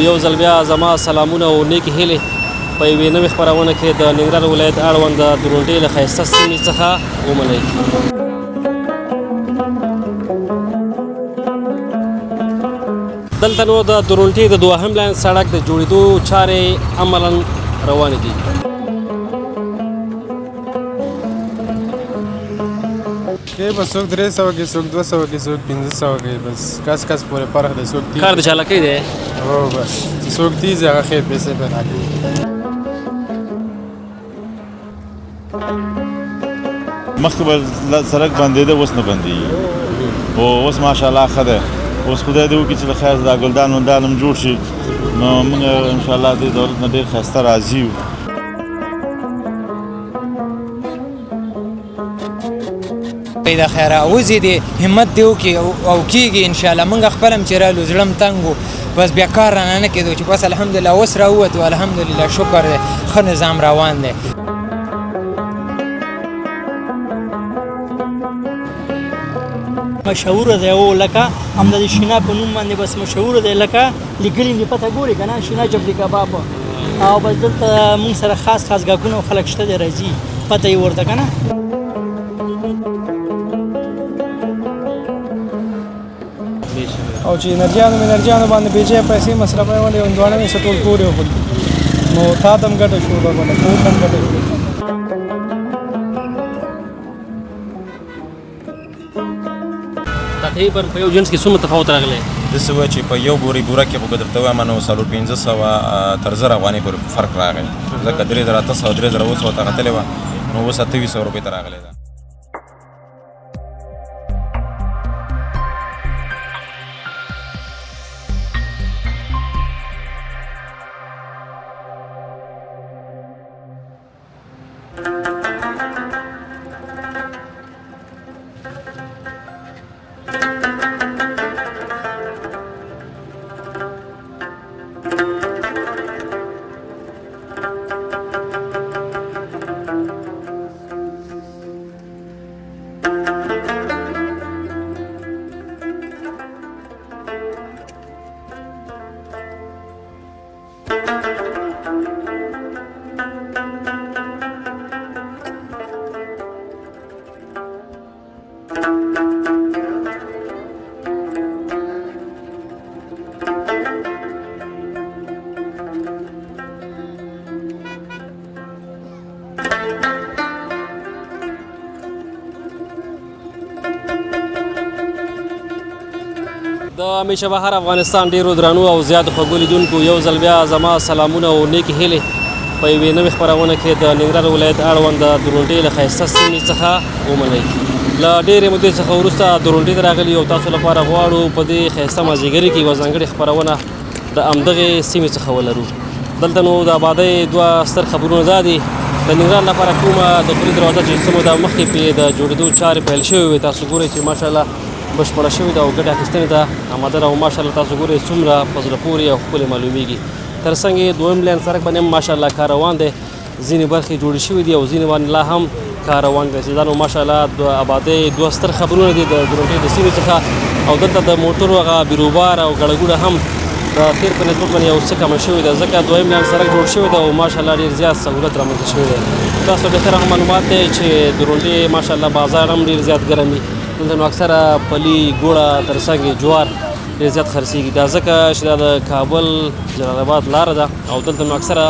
یو ځل بیا زما سلامونه او نیکې هیلې په یوې نوې خپرونه کې د ننګرهار ولایت اړوند د درونټې له ښایسته سیمې څخه ومنئ. دلته نو د درونټې د دوهم لاین سړک د جوړېدو چارې عملاً روانې دي. کې به څوک 300 کې څوک 200 کې څوک 1500 کې بس کس پورې فرق دی. څوک کار د چالاکۍ دی هو بس څوک تیز هغه ښې پیسې پیدا کوي. مخکې به سړک بندېده اوس نه بندېږي او اوس ماشاءالله ښه دی. اوس خدای دې وکړي چې د خیر دا ګلدان ولدان هم جوړ شي نو موږ انشاءالله دې دولت نه ډېر ښایسته راضي یو. پیدا خیره اوزې دې همت دې وکړي او کېږي انشاءالله. موږ خپل هم چې رالو زړه م تنګ و بس بیا کار رانه نه کېدو چې بس الحمدلله اوس راووتو الحمدلله شکر دی ښه نظام روان دی. مشهور دی او لکه همدا د شینا په نوم باندې بس مشهور دی لکه لیکلي دي پته ګوري که نه شینا جبلي کباب او بس دلته موږ سره خاص ګاهکونه او خلک شته دی راځي پته یې ورته که نه. او چې انرجیانو باندې بېځایه پیسې مصرفوي ولې هندوانه مې څه ټول کورې وخوړ نو تا ته هم ګټه شو باندې کور ته هم ګټه شو. تقریبا په یو جنس کې څومره تفاوت راغلی؟ داسې وایي چې په یو بورې بوره کې خو که درته ووایم نو 1500 تر 1000 افغانۍ پورې فرق راغی ځکه 3800 3800 ته غتلې وه نو اوس 2800 روپۍ ته راغلی ده. د همیشه بهر افغانستان ډیرو درنو او زیات خوږو لیدونکو یو ځل بیا زما سلامونه او نیکې هیلې په یوې نوې خپرونه کې د ننګرهار ولایت اړوند د درونټې له ښایسته سیمې څخه ومنئ. له ډېرې مودې څخه وروسته درونټې ته راغلي او تاسو لپاره غواړو په دې ښایسته مازدیګري کې یوه ځانګړې خپرونه د همدغې سیمې څخه ولرو. دلته نو د آبادۍ دوه ستر خبرونه دا دي. د ننګرهار لپاره کومه د پولي دروازه چې څه موده مخکې پرې د جوړېدو چارې پیل شوې وې تاسو ګورئ چې ماشاءالله بشپړه شوې ده او ګټې اخیستنې ته آماده ده او ماشاءالله تاسو ګورئ څومره په زړه پورې او ښکلې معلومیږي. تر څنګ یې دویم لین سړک باندې هم ماشاءالله کار روان دی. ځینې برخې جوړې شوې دي او ځینې باندې لا هم کار روان دی چې دا نو ماشاءالله د آبادۍ دوه ستر خبرونه دي د درونټې د سیمې څخه او دلته د موټرو هغه بیروبار او ګڼه ګوڼه هم د تېر په نسبت باندې یو څه کمه شوې ده ځکه دویم لین سړک جوړ شوی ده او ماشاءالله ډېر زیات سهولت رامنځته شوی دی. تاسو بهتره معلومات دی چې درونټې ماشاءالله بازار هم ډېر زیات ګرم وي. دلته نو اکثره پلي ګوړه تر څنګ جوار ډېر زیات خرڅېږي دا ځکه چې دا د کابل جلال آباد لاره ده او دلته نو اکثره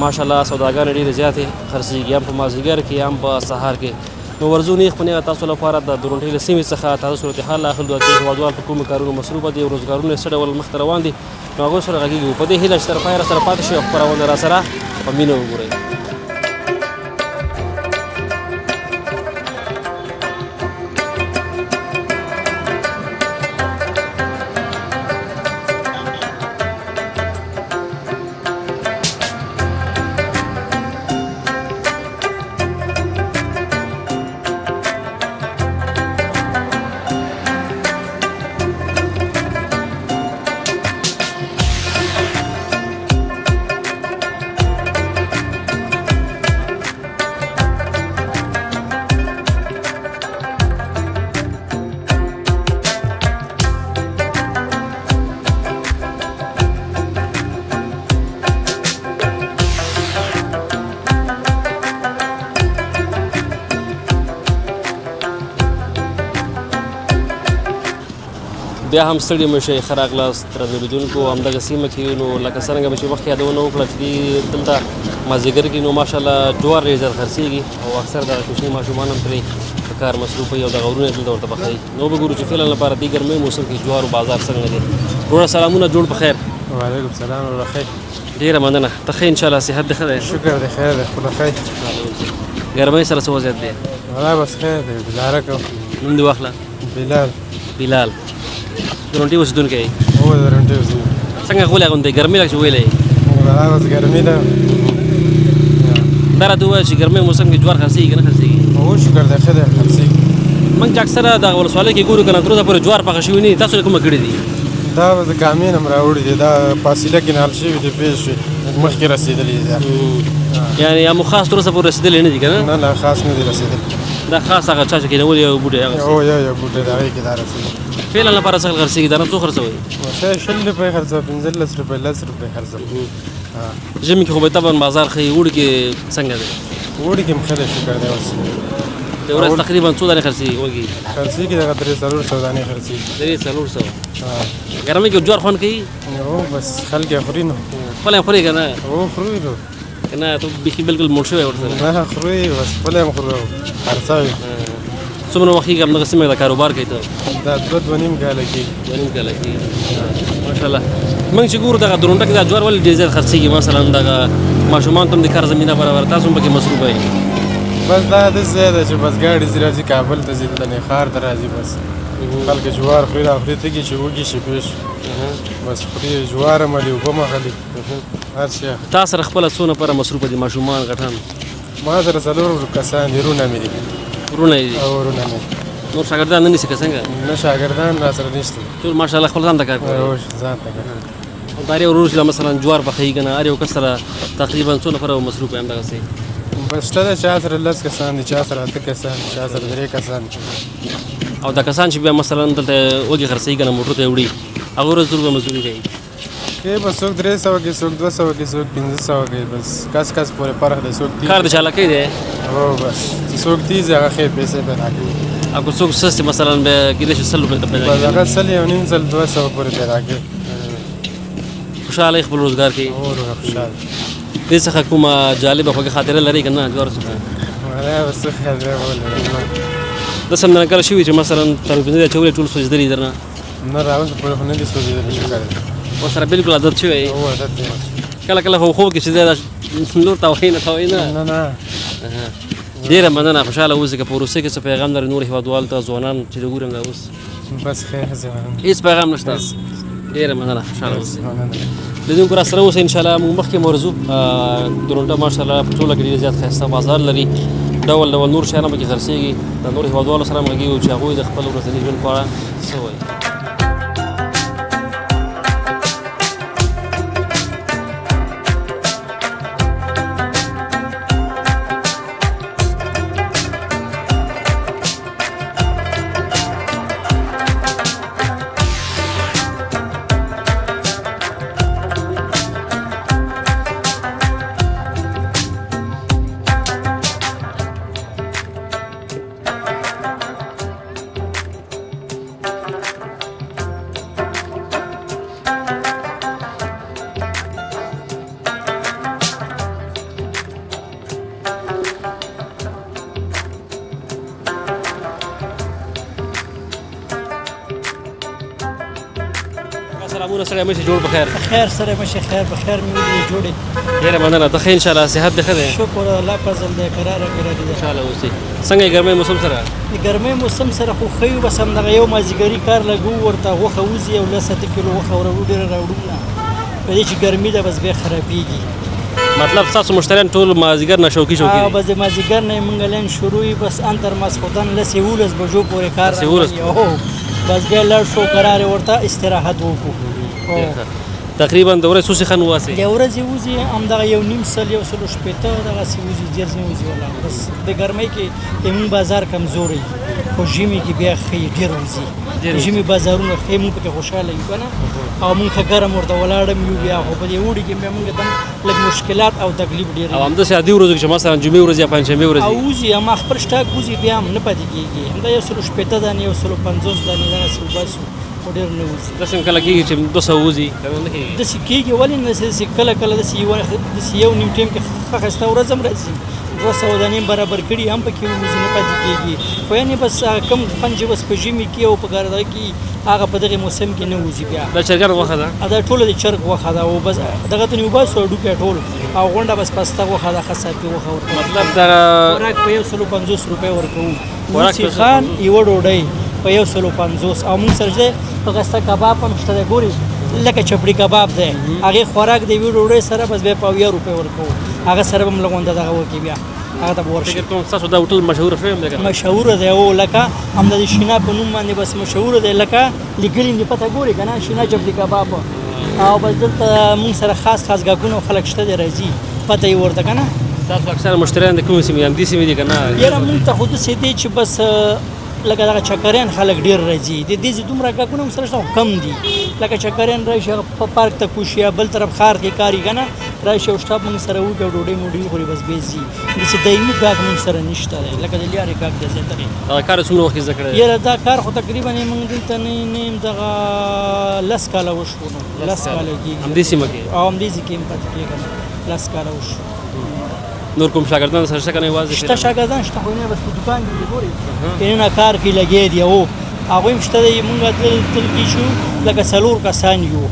ماشاءالله سوداګانې ډېرې زیاتې خرڅېږي هم په مازدیګر کې هم په سهار کې. نو ورځو نیغ په نیغه تاسو لپاره د درونټې له سیمې څخه تازه صورتحال اخلو چې هېوادوال په کومو کارونو مصروفه دي او روزګارونه یې څه ډول مخته روان دي نو هغوی سره غږېږو. په دې هیله چې تر پایه راسره پاتې شئ او خپرونه راسره په مینه وګورئ. بیا هم ستړي مه شئ ښه راغلاست درنو لیدونکو همدغه سیمه کې نو لکه څرنګه به چې مخکې یادونه وکړه چې دلته مازدیګر کې نو ماشاءالله جوار ډېر زیات خرڅېږي او اکثر دغه کوچني ماشومان هم پرې په کار مصروف وي او دغه ورونه دلته ورته پخوي نو به ګورو چې فعلا لپاره دې ګرمۍ موسم کې جوارو بازار څنګه دی وروڼه سلامونه جوړ په خیر وعلیکم السلام ورحمة ډېره مننه ته ښه انشاءالله صحت دې ښه دی شکر دی خیر دی خدا خیر ګرمۍ سره څه وضعیت دی والله بس خیر دی گزاره کوم نوم دې واخله بلال بلال درونټي اوسېدونکی یې هو درنټي اوسې څنګه غولې اغوندې ګرمۍ لږ چې ویلی والله بس ګرمي ده دا راته ووایه چې ګرمۍ موسم کې جوار خرڅېږي که نه خرڅېږي هو شکر دی ښه دی خرڅېږي موږ چې اکثره دغه ولسوالۍ کې ګورو که نه تر اوسه پورې جوار پخه شوي نه دي تاسو یې کومه کړي دي دا به د کامین هم راوړي دي دا فاصله کې نال شوي دي پیش شوي مخکې رسېدلي دي یعنې یا مو خاص تر اوسه پورې رسېدلې نه دي که نه نه نه خاص نه دي رسېدلي دا خاص هغه چا چې کېنولي یو بوټی هغه هو یو بوټی د هغې کې دا رسېدلي فعلا لپاره څه خرڅېږي دا نه څو خرڅوئ شل روپۍ خرڅوه 15 روپۍ 10 روپۍ خرڅوه ژمي کې خو به طبعا بازار ښه وي اوړي کې څنګه دی اوړي کې هم ښه دی شکر دی اوس د ورځ تقریبا څو دانې خرڅېږي وږي خرڅېږي دغه 300 دانې خرڅېږي 300 ګرمۍ کې جوار خوند کوي هو بس خلک یې خوري نو خپله یې خورې که نه هو خوري نو که نه ته بیخي بلکل موړ شوی ورسره نه خوري بس خپله هم خوري خرڅوي څومره وخت کېږي همدغه سیمه کې د کاروبار کوي ته دا 2 نیم کاله کېږي 2 نیم کاله کېږي ماشاءالله موږ چې ګورو دغه درونټه کې دا جوار ولې ډېر زیات خرڅېږي مثلا دغه ماشومان ته هم د کار زمینه برابر تاسو هم پکې مصروفه یې بس دا داسې ځای ده چې بس ګاډي ځي راځي کابل ته ځي دلته ښار ته راځي بس خلک جوار خوري راخوري تږي چې وږي شي پیش بس خوري جوار هم هلي اوبه هم هلي هر شی تا سره خپله څو نفره مصروفه دي ماشومان غټان ما سره 4 کسان دي وروڼه مې دي وروڼه یې دي او وروڼه مې نور شاګردان نه نیسي که څنګه نه شاګردان را سره نشته ټول ماشاءالله خپل ځان ته کار کوي او ځان ته کوي او دا هر ورور چې مثلا جوار پخوي که نه هر یو کس سره تقریبا څو نفره مصروف وي همدغسې بس شته ده چا سره 10 کسان دي چا سره 8 کسان دي چا سره 3 کسان او دا کسان چې بیا مثلا دلته وږي خرڅوي که نه موټرو ته یې وړي هغه ورځ روپۍ مزدوري کوي کې بس څوک 300 کې څوک 200 کې څوک 1500 کې بس کس پورې فرق دی څوک کار د چالاکۍ دی هو بس څوک تیز هغه ښې پیسې پیدا کوي او که څوک سستې مثلا بیا کېدای شي 100 روپۍ ته پیدا بس کړي هغه 100 یو نیم 200 پورې پیدا کوي خوشحاله خپل روزګار کوي اور خوشحال دې څخه کومه جالبه خوږه خاطره لري که نه جوار څخه ولا بس خیر دی داسې هم نه کله شوي چې مثلا تربیزه دې اچولې ټول سوځېدلي درنه نه راوځه پورې خو نه دي سوځېدلي شکر دی ورسره بالکل عادت شوی هو عادت دی کله کله خو خوب کې چې دی لور ته وایي نه ته وایي نه نه ډېره مننه خوشحاله اوسئ که په روسیې کې څه پیغام لري نور هېوادوالو ته ځوانان چې د ګورم دا اوس بس خیر زمانه هېڅ پیغام نشته ډېره مننه خوشحاله اوسئ لیدونکو را سره اوسئ انشاءالله موږ مخکې موضوع درونټه ماشاءالله په ټوله کې ډېر زیات ښایسته بازار لري ډول ډول نور شیان هم پکې خرڅېږي د نور هېوادوالو سره هم غږېږو چې هغوی د خپل ورځني ژوند په اړه څه وایي سلامونه سره مې جوړ په خیر خیر سره مشه خیر په خیر مې ولې جوړې ډېره مننه ته ښه انشاءالله صحت دې ښه دی شکر الله فضل دې قراره کې راځي خوشحاله اوسئ څنګه یې ګرمۍ موسم سره د ګرمۍ موسم سره خو ښه یو بس همدغه یو مازدیګري کار لګو ورته غوښه وځي او 10 کیلو غوښه وروړو ډېره راوړو نه په دې چې ګرمي ده بس بیا خرابېږي مطلب ستاسو مشتریان ټول مازدیګر نه شوقي دي بس د مازدیګر نه یې موږ لین شروع وي بس انتر ماسخوتن 11 بجو پورې کار بس بیا لاړ شو قرار ورته استراحت وکړو تقریبا د ورځې څو سیخان وواسئ د ورځې وځي همدغه یو نیم سل یو سلو شپېته دغسې وځي ډېر نه وځي والله بس د ګرمۍ کې زموږ بازار کمزوری خو ژمي کې بیا ښه ډېر وځي ژمي بازارونه ښه موږ پکې خوشحاله یو که نه او موږ ښه ګرم ورته ولاړ یو بیا خو په دې اوړي کې بیا موږ دم لږ مشکلات او تکلیف ډېر او همداسې عادي ورځو کې چې مثلا جمعې ورځ یا پنجشنبې ورځ او وځي اما خپل سټاک وځي بیا هم نه پاتې کېږي همدا 150 دانې 150 دانې دغسې وباسو خو ډېر نه وځي داسې کله کېږي چې 200 وځي کنه نه کېږي داسې کېږي ولې نه داسې کله کله داسې یو نیم ټایم کې ښه ښایسته ورځ هم راځي 200 دانې برابر کړي هم پکې وځي نه پاتې کېږي خو یعنې بس کم خوند چې بس په ژمي کې او په ګرده کې هغه په دغه موسم کې نه وځي بیا دا چرګان غوښه ده دا ټوله د چرګ غوښه ده او بس دغه ته وباسو هډوکي ټول او غونډه بس پسته غوښه ده ښه صافي غوښه ورکوو مطلب دا خوراک په 150 روپۍ ورکوو سیخان یوه ډوډۍ په 150 او موږ سره چې په غسته کباب هم شته دی ګوري لکه چپړي کباب دی هغې خوراک د یوې ډوډۍ سره بس بیا په 80 روپۍ ورکوو هغه سره به هم لږ غونډه دغه وکړي بیا هغه ته به ورشي فکر کوم ستاسو دا هوټل مشهوره شوی هم دی که نه؟ مشهوره دی او لکه همدا د شینا په نوم باندې بس مشهوره دی لکه لیکلي دي پته ګوري که نه شینا چپړي کباب او بس دلته موږ سره خاص خاص ګاګونه خلک شته دی راځي پته یې ورته که نه ستاسو اکثره مشتریان د کومې سیمې دي؟ همدې سیمې دي که نه؟ یاره موږ ته خو داسې دی چې بس لکه دغه چکریان خلک ډېر راځي د دې دومره ګاګونه هم سره شته خو کم دي لکه چکریان راشي هغه په پارک ته کوشي یا بل طرف ښار کې کاري که نه راشي او شټاپ موږ سره وکړي او ډوډۍ موډۍ خوري بس بیا ځي داسې دایمي ګاګ موږ سره نشته دی لکه د لیارې ګاګ دی زیاترې دا کار څومره وخت زده کړی دی؟ یاره دا کار خو تقریبا موږ دلته نه دغه 10 کاله وشو نو 10 کاله کېږي همدې سیمه کې او همدې ځای کې هم پاتې کېږم 10 کاله وشو نور کوم شاګردان سره شته که نه یوازې شته شاګردان شته خو نه بس په دوکان کې دي ګوري دننه کار کې لګیا دي او هغوی هم شته دی مونږ دلته شو لکه 4 کسان یو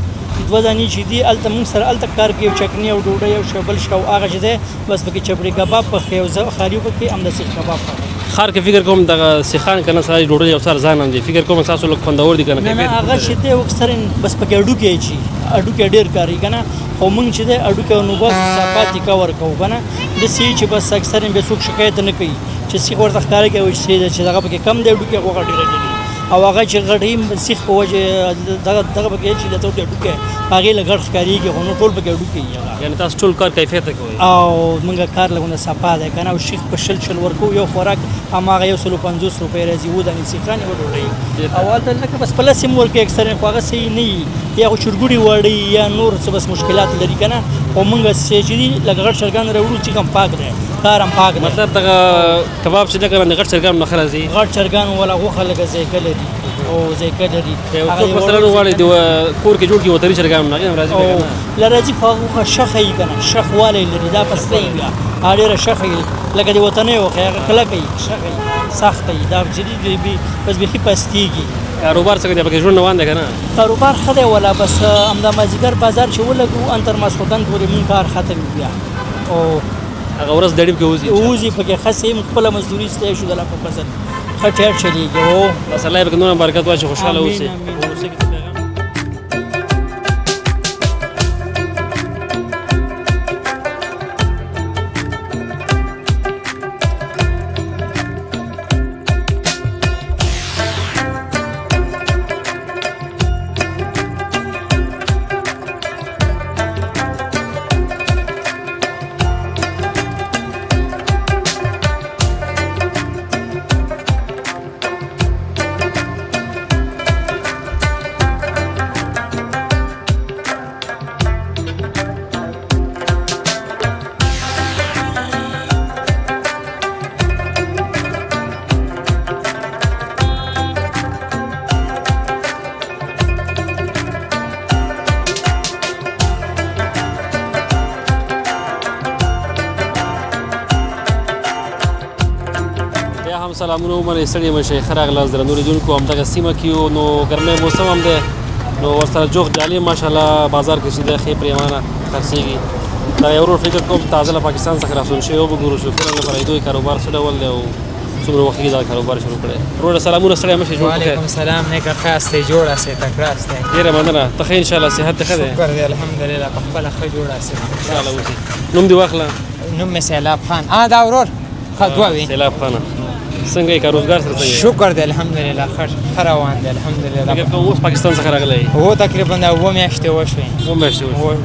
دوه دانې چې دي هلته مونږ سره هلته کار کوي یو چکني او ډوډۍ او شبل شو هغه چې دی بس پکې چپړي کباب پخوي او زه خالي پکې همدا سیخ کباب پخوي ښار کې فکر کوم دغه سیخان که نه سړی ډوډۍ یو څه ارزان هم دی فکر کوم ستاسو لږ خوندور دي که نه نه هغه چې دی اکثرا بس پکې هډوکي اچي هډوکي ډېر کاري که نه خو مونږ چې دی هډوکي نو بس صافاتې کور کوو که نه داسې چې بس اکثرا بیا څوک شکایت نه کوي چې سیخ ورته ښکاره کوي چې دغه پکې کم دی هډوکي غوښه ډېره ډېرې او هغه چې غټ سیخ په وجه دغه پکې چې د توټ هډوکي هغې له غټ ښکارېږي خو نو ټول پکې هډوکي یعنې تاسو ټول کار کیفیت کوئ او موږ کار لګونه صفا دی که نه او شیخ په شل ورکوو یو خوراک هماغه 150 روپۍ راځي 7 دانې سیخان یوه ډوډۍ او هلته لکه بس په لس هم ورکوي اکثرا خو هغه صحیح نه وي یا خو چرګوړي واړی یا نور څه بس مشکلات لري که نه خو موږ چې دي لکه غټ چرګان راوړو چې هم پاک دی کار هم پاک دی مطلب دغه کباب چې دی که نه د غټ چرګانو نه ښه راځي غټ چرګان والا غوښه لکه ذایقه لري او ذایقه لري یو څوک مثلا وغواړي د کور کې جوړ کړي وطني چرګان هغې هم راځي که نه؟ له راځي خو هغه غوښه شخه وي که نه شخ والی لري دا پسته وي بیا هغه ډېره شخه وي لکه د وطنۍ غوښې هغه کلکه وي شخه وي سخته وي دا چې بس بیخي پستېږي کاروبار څنګه دی پکې ژوند روان دی که نه؟ کاروبار ښه دی والا بس همدا مازدیګر بازار چې ولګو ان تر ماسخوتن پورې مونږ کار ختم وي بیا او هغه ورځ دړیم کې وځي وځي پکې ښه صحیح موږ خپله مزدوري ستای شو د الله په فضل ښه ټیټ چلېږي او بس الله یې پکې نور برکت واچي خوشحاله آمین، اوسئ آمین. اوسئ که څه پیغام؟ سلامونه ومنئ ستړي مه شئ ښه راغلاست درنو لیدونکو همدغه سیمه کې یو نو ګرمی موسم هم دی نو ورسره جوخت جالۍ ماشاءالله بازار کې چې دی ښې پرېمانه خرڅېږي دا یو ورور فکر کوم تازه له پاکستان څخه راستون شوی وګورو چې فلم لپاره د دوی کاروبار څه ډول دی او څومره وخت کېږي دا کاروبار شروع کړی وروره سلامونه ستړی مه شئ جوړ پخیر وعلیکم سلام نیکه ښه یاستئ جوړ یاستئ تکړه یاستئ ډېره مننه ته ښه انشاءالله صحت دې ښه دی شکر دی الحمدلله په خپله ښه جوړ یاستئ انشاءالله اوسئ نوم دې واخله نوم مې سیلاب خان دا ورور ښه دوه وي سیلاب خانه څنګه یې کار روزګار سره څنګه شکر دی الحمدلله ښه روان دی الحمدلله فکر کوم اوس پاکستان څخه راغلی هو تقریبا دا اووه میاشتې وشوې اووه میاشتې وشوې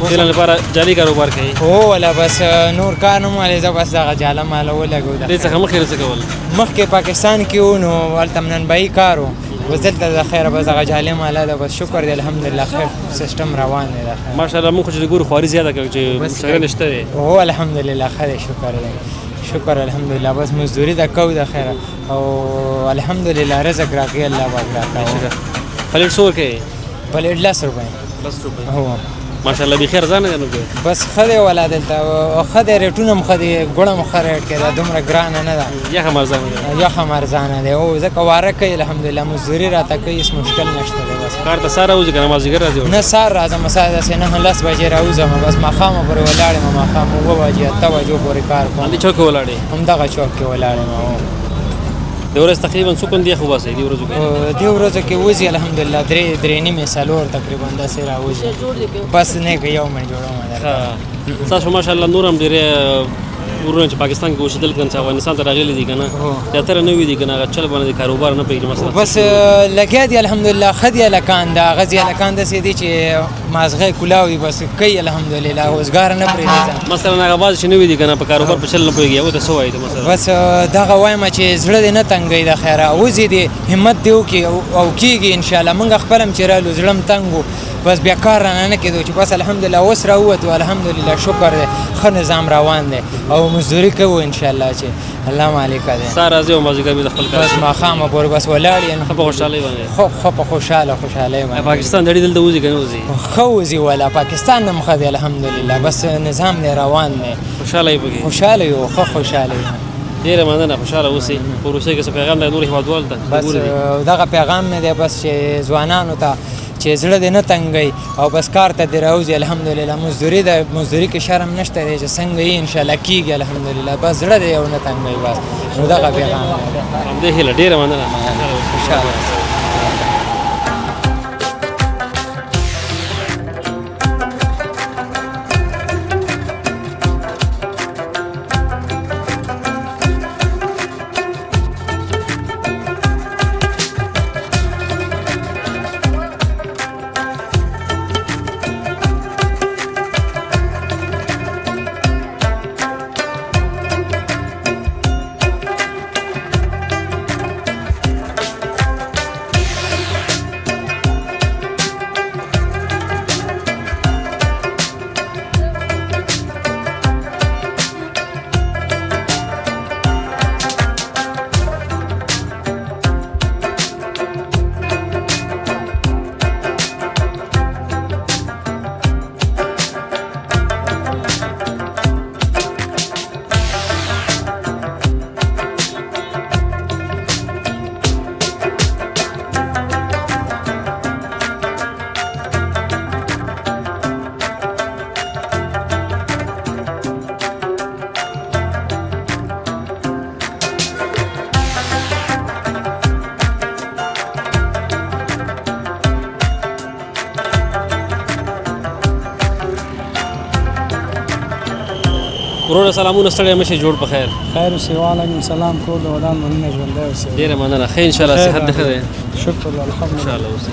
فعلا لپاره جالي کاروبار کوي هو ولا بس نور کار نه مالې زه بس دغه جاله ماله ولګو دې څخه مخکې څه کول مخکې پاکستان کې و نو هلته ننبایي کار و اوس دلته د خیره بس دغه جالې ماله ده بس شکر دی الحمدلله خیر سیستم روان دی د خیر ماشاءالله موږ خو چې ګورو خواري زیاته کوي چې مشتریان شته دی هو الحمدلله ښه دی شکر الحمدلله بس مزدوري د کو د خیره او الحمدلله رزق راکوي الله پاک راکوي پلیټ څو ورکوي پلیټ 10 روپۍ 10 روپۍ هو ماشاءالله بخیر ځان نه نو بس ښه دی ولا دلته ښه دی ریټونه هم ښه دي ګوړه هم ښه ریټ کې ده دومره ګرانه نه ده یا هم ارزانه یا هم ارزانه دی او ځکه واره کوي الحمدلله مزدوري راته کوي هېڅ مشکل نشته دی بس کار ته سهار راوځي که نه مازدیګر راځي نه سهار راځم سهار داسې 9 بجې راوځم بس ماښامه پورې ولاړ یم ماښام 9 بجې 8 بجو پورې کار کوم همدې چوک کې ولاړې همدغه چوک کې ولاړ یم د ورځ تقریبا څو کندې خو باسئ دې ورځو کې دې ورځو کې وځي الحمدلله درې نیمې څلور تقریبا داسې راوځي بس نه که یو من جوړوم تاسو ماشاءالله نور هم ډېرې ورونه چې پاکستان کې اوسېدل که نه چې افغانستان ته راغلي دي که نه زیاتره نوي دي که نه هغه چل باندې کاروبار نه پرېږدي مثلا بس لګیا دي الحمدلله ښه دي هلکان د هغه ځي هلکان داسې دي چې مازغی کلاو دي بس کوي الحمدلله اوزګاره نه پرېږدي مثلا هغه بعض چې نوي دي که نه په کاروبار په چل نه پوهېږي هغوی ته څه وایي مثلا بس دغه وایم چې زړه دې نه تنګوي د خیره اوځي دې همت دې وکړي او کېږي انشاءالله موږ خپل هم چې رالو زړه م تنګ و بس بیا کار رانه نه کېدو چې بس الحمدلله اوس راووتو الحمدلله شکر دی ښه نظام روان دی او مزدوري کوو انشاءالله چې الله مالکه دی سهار راځي او مازدیګر بېرته خپل کار بس ماښامه پورې بس ولاړ یم ښه په خوشحالۍ باندې ښه په خوشحالۍ باندې پاکستان دړي دلته وځي که نه وځي ښه وځي ولا پاکستان هم ښه دی الحمدلله بس نظام دی روان دی خوشحاله یې پکې خوشحاله یو ښه خوشحاله یو ډېره مننه خوشحاله اوسئ په وروستۍ کې څه پیغام دی نورو هېوادوالو ته بس دغه پیغام مې دی بس چې ځوانانو ته چې زړه دې نه تنګوي او بس کار ته دې راوځي الحمدلله مزدوري کې شرم نشته دی چې څنګه یې انشاءالله کېږي الحمدلله بس زړه دې یو نه تنګوي بس نو دغه پیغام همدې هیله ډېره مننه خوشحاله وروره سلامونه ستړی مه شئ جوړ په خیر خیر اوسئ وعلیکم سلام ټول د ودان مننه ژوندی اوسئ ډېره مننه ښه انشاءالله صحت دې ښه دی شکر الحمدلله انشاءالله اوسئ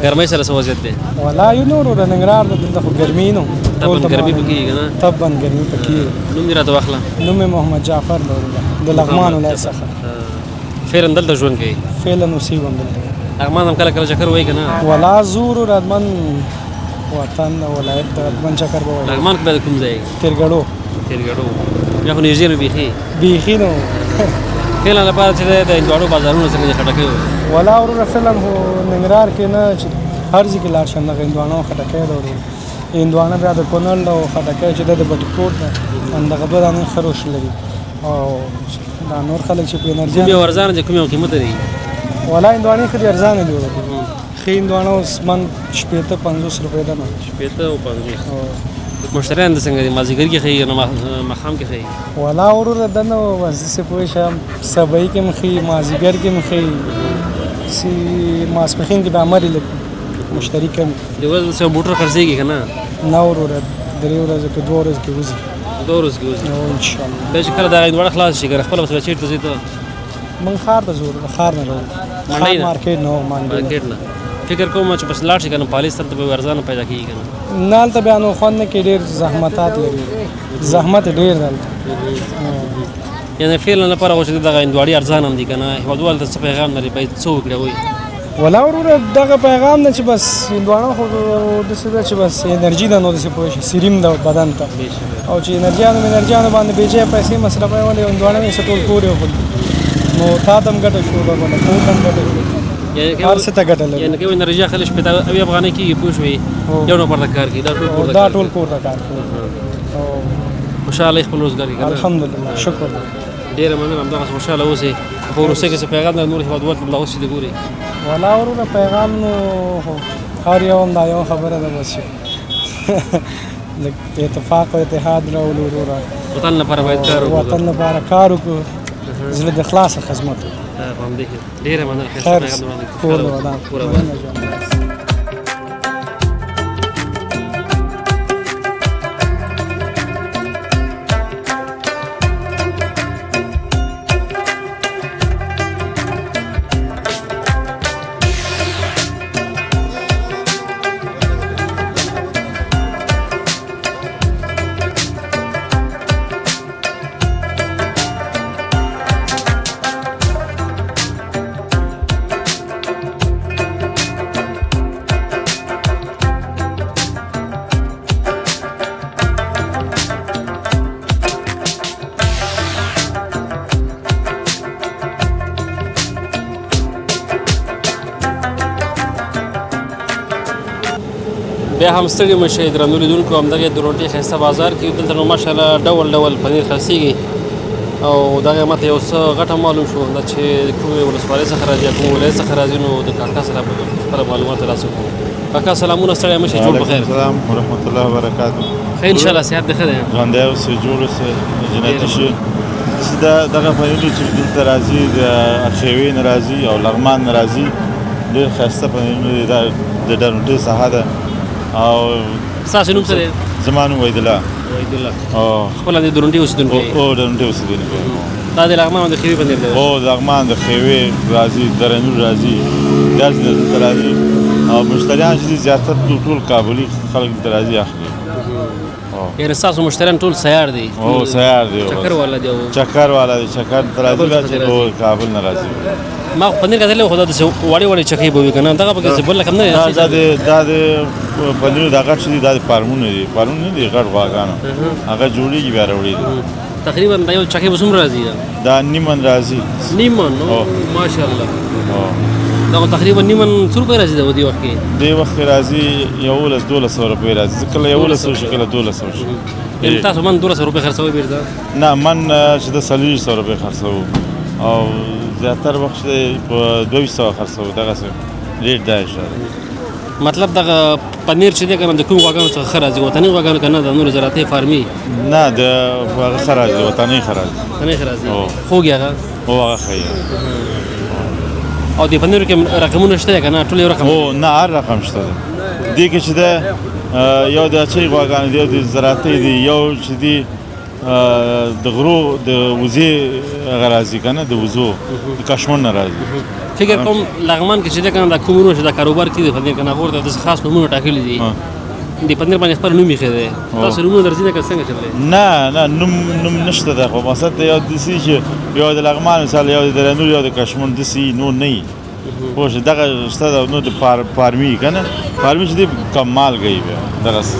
ګرمۍ سره څه وضعیت دی والله یو نور د ننګرهار د دلته خو ګرمي نو طبعا ګرمي پکې که نه طبعا ګرمي پکې نوم دې راته واخله نوم یې محمد جعفر دورله د لغمان ولایت څخه فعلا دلته ژوند کوي فعلا اوسېږم دلته لغمان هم کله کله چکر وایي که نه ولا زور ردمن وطن ولایت د ردمن چکر به وایي لغمان کې به د کوم ځای تیرګړو بیا خو نږدې نو بیخي بیخي نو فعلا لپاره چې دی د هندواڼو بازارونه څنګه دي خټکۍ ولا وروره فلم خو ننګرهار کې نه چې هر ځای کې لاړ شم دغه هندواڼه او خټکی ده هندواڼه بیا د کونړ ده او خټکی چې ده د بټکوټ ده همدغه دوه دانې ښه روش لري او دا نور خلک چې په انرژي کوم یو ارزانه دی کوم یو قیمت دی ولا هندواڼې ښه دي ارزانه دي ښې هندواڼه اوس من 50 روپۍ ده نه 50 او 50 مشتریان د څنګه دي مازدیګر کې ښیي نه ماښام کې ښیي ولا وروره دنه بس داسې پوه شم سبۍ کې م ښیي مازدیګر کې م ښیي داسې ماسپښین کې به عمرې لږ مشتري کم د ورځ داسې یو موټر خرڅېږي که نه نه وروره 3 ورځې که 2 ورځې کې وځي 2 ورځې کې وځي انشاءالله بیا چې کله دغه هندواڼه خلاص شي که خپله به چېرته ځې ته من ښار ته ځو ښار نه راځو ښار مارکېټ نه مارکېټ نه فکر کوم چې بس لاړ شي که نه پالیس هلته به ارزانه پیدا کېږي که نه نه هلته بیا نو خوند نه کوي ډېر زحمتات لري زحمت ډېر دی هلته یعنې فعلا لپاره خو چې دغه هندواړي ارزانه هم دي که نه هېوادوال ته څه پیغام لري باید څه وکړي هغوی ولا وروره دغه پیغام نه چې بس هندواڼه خو داسې ده چې بس انرژي ده نو داسې پوه شي سیریم ده بدن ته او چې انرژیانو باندې بې ځایه پیسې مصرفوي ولې هندواڼه مې څه ټول کور یې وخوري نو تا ته هم ګټه شو به کور ته هم ګټه شو هر څه ته ګټه لري یعنې که انرژي اخلي شپېته اویا افغانۍ کېږي پوه شوې یو نفر ته کار کوي دا ټول کور ته کار کوي خوشحاله خپل روزګار کې الحمدلله شکر ډېره مننه همدغسې خوشحاله اوسئ په وروستۍ کې څه پیغام د نور هېوادوال ته همدا اوس چې د ګوري ولا وروره پیغام نو هر یو هم دا یو خبره ده بس لږ اتفاق او اتحاد راولو وروره وطن لپاره باید کار وکړو وطن لپاره کار وکړو زړه د خلاصه خدمت وکړو په همدې کې ډېره مننه ښایسته خیر پیغام وړاندې کور کړو. ودان پوره ودان. بیا هم ستړي مه شئ درنو لیدونکو همدغې د روټۍ ښایسته بازار کې دلته نو ماشاءالله ډول ډول پنیر خرڅېږي او دغه ماته یو څه غټه معلوم شو دا چې کومې ولسوالۍ څخه راځي یا کوم ولایت څخه راځي نو د کاکا سره به خپله معلومات ترلاسه کړو. کاکا سلامونه ستړی مه شئ جوړ بخیر السلام ورحمت الله وبرکاتو ښه انشاءالله صحت دې ښه دی ژوندی اوسئ جوړ اوسئ جنتي شئ چې دغه پنیر چې دلته راځي د اخیوې نه راځي او لغمان نه راځي ډېر ښایسته پنیرونه دي دا د ډرونټۍ ساحه ده او ستاسو نوم څه دی؟ زما نوم وحیدالله وحیدالله او خپله د درونټۍ اوسېدونکی او ډرونټۍ اوسېدونکی دا د لغمان او د خیوې پنیر دی او د لغمان د خیوې راځي درنور راځي داسې نه دلته راځي او مشتریان چې دي زیاتر ټول کابلي خلک دلته راځي اخلي یعنې ستاسو مشتریان ټول سیار دي او سیار دی چکر والا دی چکر والا دی چکر ته راځي بیا چې کابل نه راځي ما خو پنیر کتلی خو دا داسې وړې وړې چکۍ به وي که نه دغه پکې بل رقم نه دی دا د پنیر دا غټ چې دي دا د فارمونه دي فارمونه نه دي غټ غواګانو هغه جوړېږي بیا راوړي دي تقریبا دا یو چکۍ به څومره راځي دا نیمن راځي نیمن ماشاءالله دا خو تقریبا نیمن څو روپۍ راځي دا دې وخت کې دې وخت کې راځي 1100-1200 روپۍ راځي کله 1100 شي کله 1200 شي یعنې تاسو من 1200 روپۍ خرڅوئ بیرته نه من چې د 400 روپۍ خرڅوو او زیاتر وخت په 200 خرڅوو دغسې ریټ دا اشاره مطلب دغه پنیر چې دی که نه د کوم غواګانو څخه ښه راځي وطني غواګانو که نه د نورو زراعتي فارمي نه د هغه ښه راځي وطني ښه راځي وطني ښه راځي خوږ یې هغه هو هغه ښه او د پنیرو کې رقمونه شته که نه ټول یو رقم هو نه هر رقم شته دی دې کې چې دی یو د اچۍ غواګانې دي یو د زراعتي دي یو چې دي د غرو د وزې هغه راځي که نه د وزو د کشمون نه راځي فکر کوم لغمان کې چې دی که نه دا کومونه چې دا کاروبار کې دی پنیر که نه هغو ته داسې خاص نومونه ټاکلي دي د پنیر باندې خپل نوم ایښی دی تاسو نومونه درځي نه که څنګه چل دی نه نوم نشته دی خو مقصد دی یو داسې چې یو د لغمان مثال یو د درنور یو د کشمون داسې نور نه وي پوه شئ دغه شته ده نو د فارمي که نه فارمي چې دی کم مالګه وي بیا دغسې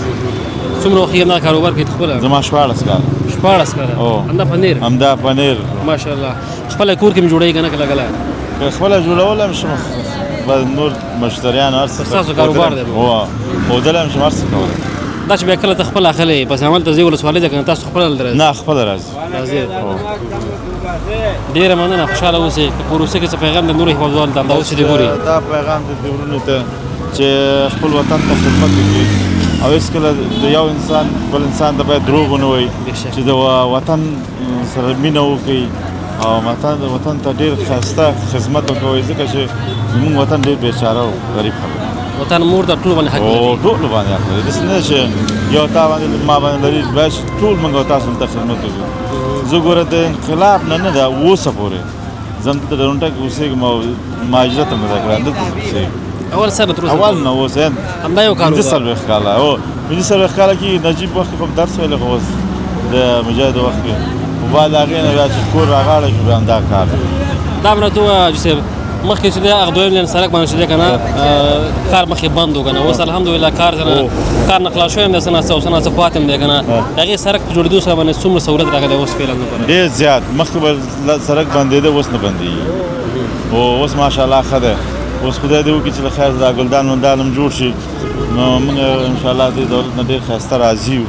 څومره وخت یې همدا کاروبار کوي خپله زما 14 کاله 14 کاله همدا پنیر همدا پنیر ماشاءالله خپله کور کې مې جوړوي که نه کله کله خپله جوړول هم شم نور مشتریان هر څه ستاسو کاروبار دی هو ښودلی هم شم هر څه کولی دا چې بیا کله ته خپله اخلی پس عمل ته ځې ولسوالۍ ده که نه تاسو خپله دلته راځئ نه خپله راځي ډېره مننه خوشحاله اوسئ که په وروستۍ کې څه پیغام د نورو هېوادوالو ته همدا اوس چې دې ګوري دا پیغام د دې وروڼو ته چې خپل وطن ته خدمت وکړي او هېڅکله د یو انسان بل انسان ته باید دروغ ونه وایي چې د وطن سره مینه وکړي او وطن ته ډېر ښایسته خدمت وکوئ ځکه چې زموږ وطن ډېر بېچاره او غریب خلک وطن مور د ټولو باندې حق لري ټولو باندې حق لري داسې نه چې یو تا باندې ما باندې لري باید چې ټول موږ او تاسو ته خدمت وکړو زه ګوره د انقلاب نه ده اوسه پورې زه همدلته ډرونټه کې اوسېږم او مهاجرت هم نه ده کړی همدلته اوسېږم اول سنه تر اوسه اول نو اوس همدا یو کار پنځه څلوېښت کاله او پنځه څلوېښت کاله کې نجیب وخت کوم درس ویلی خو اوس د مجاهد وخت کې خو بعد هغې نه بیا چې کور راغاړی شو بیا همدا کار دا به راته ووایه حاجي صاحب مخکې چې دی هغه دویم لین سړک باندې چې دی که نه کار مخکې بند و که نه اوس الحمدلله کار کار نه خلاص شوی هم دی څه ناڅه او څه ناڅه پاتې هم دی که نه د هغې سړک په جوړېدو سره باندې څومره سهولت راغلی اوس فعلا لپاره ډېر زیات مخکې به سړک بندېده اوس نه بندېږي او اوس ماشاءالله ښه دی اوس خدای دې وکړي چې له خیر دا ګلدان ولدان هم جوړ شي نو موږ انشاءالله دې دولت نه ډېر ښایسته راضي یو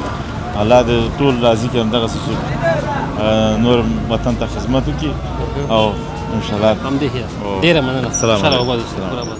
الله دې ټول راضي کړي همدغسې چې نور وطن ته خدمت وکړي او انشاءالله همدې هیله ډېره مننه سلام علیکم.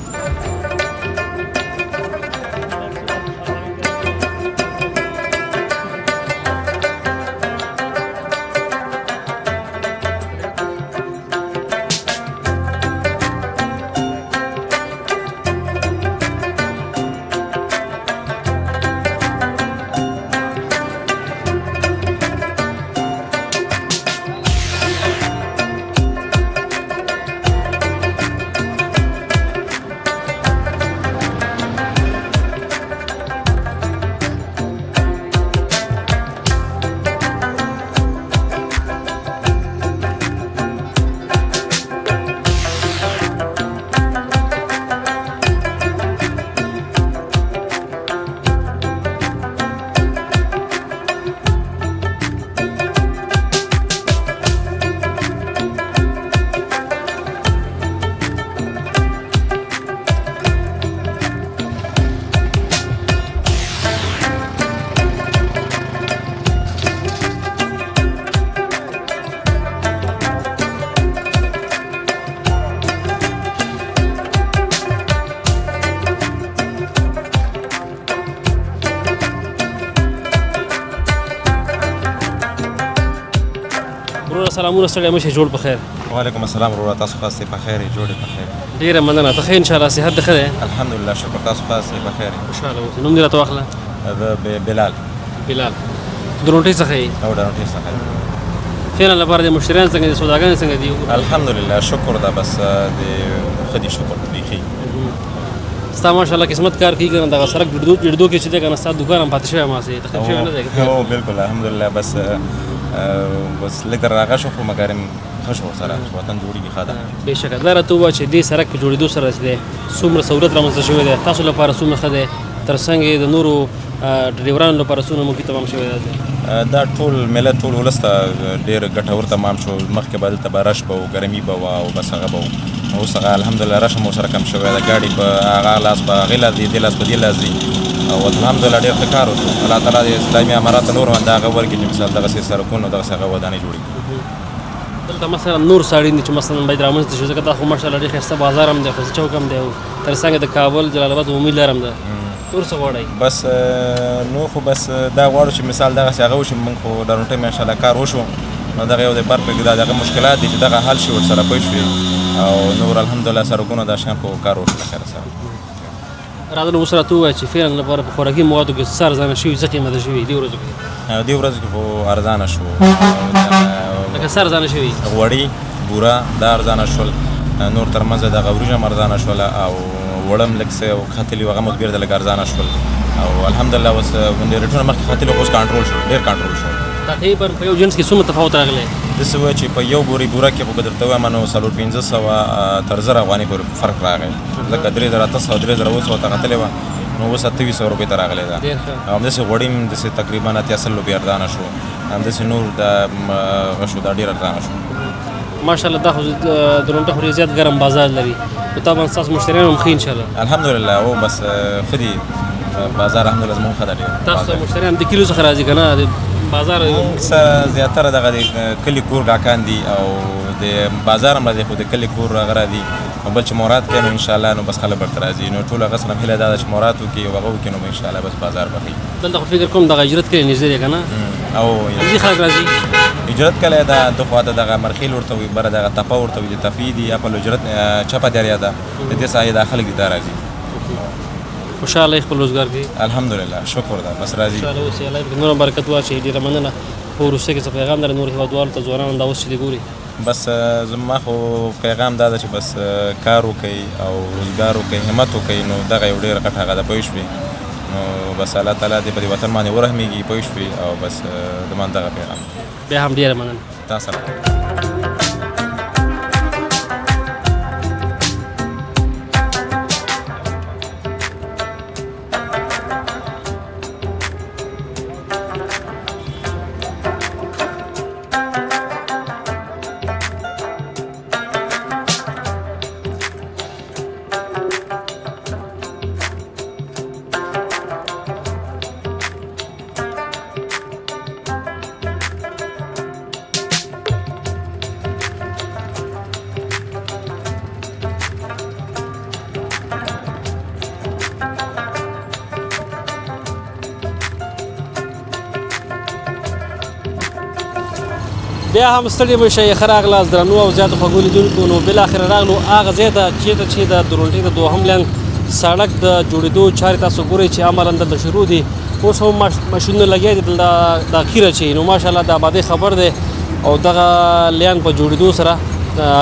سلامونه ستړی مشه جوړ په خیر وعلیکم السلام وروره تاسو خاص په خیر جوړې په خیر ډیره مننه ته ښه ان شاء الله صحت دې ښه دی الحمدلله شکر تاسو خاص په خیر خوشاله اوسې نوم دې راته واخله بلال بلال درونټۍ څخه یې او ډاروټي څخه فعلا لپاره د مشتریان څنګه دي سوداګان څنګه دي الحمدلله شکر دا بس د خدي شکر بیخي ستا ماشاءالله قسمت کار کوي کنه دغه سړک جوړېدو کې چې دی کنه ستا دوکان هم پاتې شوی ماسې تخریب شوی نه دی او بالکل الحمدلله بس لږ راغه شو خو مګر ښه شو سره وطن جوړېږي ښه ده بېشکه دا راته ووایه چې دې سړک په جوړېدو سره چې دی څومره سهولت رامنځته شوی دی تاسو لپاره څومره ښه دی تر څنګ یې د نورو ډریورانو لپاره څومره مفید تمام شوی دی دا ټول ملت ټول ولس ته ډېر ګټور تمام شو مخکې به دلته به رش به و ګرمي به وه او بس هغه به و اوس هغه الحمدلله رش هم ورسره کم شوی ده ګاډي په هغه لاس په هغې لاس دي دې لاس په دې لاس دي او الحمدلله ډېر ښه کار وشو الله تعالی د اسلامي اماراتو نور هم دغه ورکړي چې مثال دغسې سړکونه او دغسې هغه ودانۍ جوړې کړي دلته مثلا نور ساړین دي چې مثلا باید رامنځته شي ځکه دا خو ماشاءالله ډېر ښایسته بازار هم دی ښایسته چوک هم دی او تر څنګ د کابل جلال آباد عمومي لار هم ده نور څه غواړئ بس نو خو بس دا غواړو چې مثال دغسې هغه وشي موږ خو ډاروټۍ ماشاءالله کار وشو نو دغه یو د بر پرېږدي دا دغه مشکلات دي چې دغه حل شي ورسره پوه شوې او نور الحمدلله سړکونه دا شیان خو کار وشو له خیره سره راځه نو اوس راته ووایه چې فعلا لپاره په خوراکي موادو کې څه ارزانه شوي څه قیمته شوي دې ورځو کې دې ورځو کې خو ارزانه شو لکه څه ارزانه شوي غوړي بوره دا ارزانه شول نور تر منځه دغه وریجه هم ارزانه شوله او وړم لږ څه ختلي وو هغه هم بیرته لږ ارزانه شول او الحمدلله اوس ریټونه مخکې ختلي خو اوس کنټرول شو ډېر کنټرول شو تقریبا په یو جنس کې څومره تفاوت راغلی داسې ووایه چې په یو بورې بوره کې خو که درته ووایم نو 500 تر 1000 افغانۍ پورې فرق راغی ځکه 3800 او 3700 ته ختلې وه نو اوس 2800 روپۍ ته راغلی ده او همداسې غوړي هم داسې تقریبا 80 روپۍ ارزانه شو همداسې نور دا شو دا ډېر ارزانه شو ماشاءالله دا خو درونټه خو ډېر زیات ګرم بازار لري نو طبعا ستاسو مشتریان هم ښه انشاءالله الحمدلله او بس ښه دي بازار الحمدلله زموږ ښه ده ډېر تاسو مشتریان د کیلو څخه راځي که نه د بازار زیاتره دغه د کلي کور ګاکان دي او د بازار هم راځي خو د کلي کور هغه راځي او بل چې مورات کوي نو انشاءالله نو بس خلک ورته راځي نو ټول هغه سره هیله دا ده چې مورات وکړي او هغه وکړي نو انشاءالله بس بازار به ښه دلته خو فکر کوم دغه هجرت کلی نږدې دی که نه او نږدې خلک راځي هجرت کلی ده د خواته دغه مرخیل ورته وي بره دغه تپه ورته وي د تپې دي اپل هجرت چپه دریا ده د دې ساحې دا خلک دي دا راځي خوشحاله یې خپل روزګار کوي الحمدلله شکر ده بس راځي خوشحاله اوسئ الله دې نور برکت واچوي ډېره مننه په وروستۍ کې څه پیغام لرئ نور هېوادوالو ته ځوانانو دا اوس چې دې ګوري بس زما خو پیغام دا ده چې بس کار وکړئ او روزګار وکړئ همت وکړئ نو دغه یو ډېره غټه هغه ده پوه شوې نو بس الله تعالی دې په دې وطن باندې ورحمېږي پوه شوې او بس زما دغه پیغام بیا هم ډېره مننه. تا سره بیا هم ستړي مه شئ، ښه راغلاست درنو او زیاتو خوږو لیدونکو. نو بالاخره راغلو هغه ځای ته چېرته چې د درونټې د دوهم لین سړک د جوړېدو چارې تاسو ګورئ چې عملاً دلته شروع دي. اوس هم ماشینونه لګیا دي دلته د اخیره چې نو ماشاءالله د آبادۍ خبر دی او دغه لین په جوړېدو سره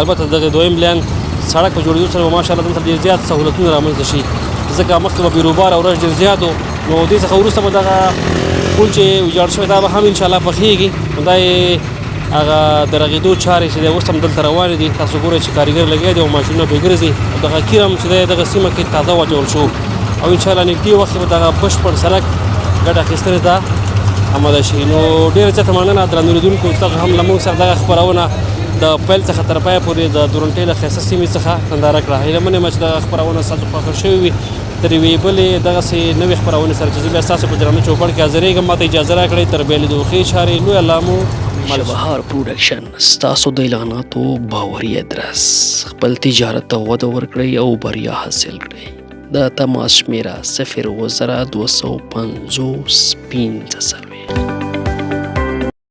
البته دغه دویم لین سړک په جوړېدو سره ماشاءالله دلته ډېر زیات سهولتونه رامنځته شي ځکه مخکې به بیروبار او رش ډېر زیات و نو دې څخه وروسته به دغه پل چې ویجاړ شوی دا به هم انشاءالله پخېږي. نو دا یې هغه د رغېدو چارې چې دی اوس هم دلته روانې دي. تاسو ګورئ چې کارګر لګیا دي او ماشینونه پرې ګرځي او دغه قیر هم چې دی دغه سیمه کې تازه واچول شو او انشاءالله نږدې وخت کې به دغه بشپړ سړک ګټه اخیستنې ته آماده شي. نو ډېره زیاته مننه درنو لیدونکو، تاسو هم له موږ سره دغه خپرونه د پیل څخه تر پایه پورې د درونټې له ښایسته سیمې څخه ننداره کړه. هیله من یم چې دغه خپرونه ستاسو خوښه شوې وي. تر یوې بلې دغسې نوې خپرونې سره چې زه بیا ستاسو په درانه چوپړ کې حاضرېږم. ماته اجازه راکړئ تر بیا لیدو ښې چارې لوی الله مو شبهار پروډکشن ستاسو د اعلاناتو باوري ادرس. خپل تجارت ته وده ورکړئ او بریا حاصل کړئ. د تماس شمیره 00250 15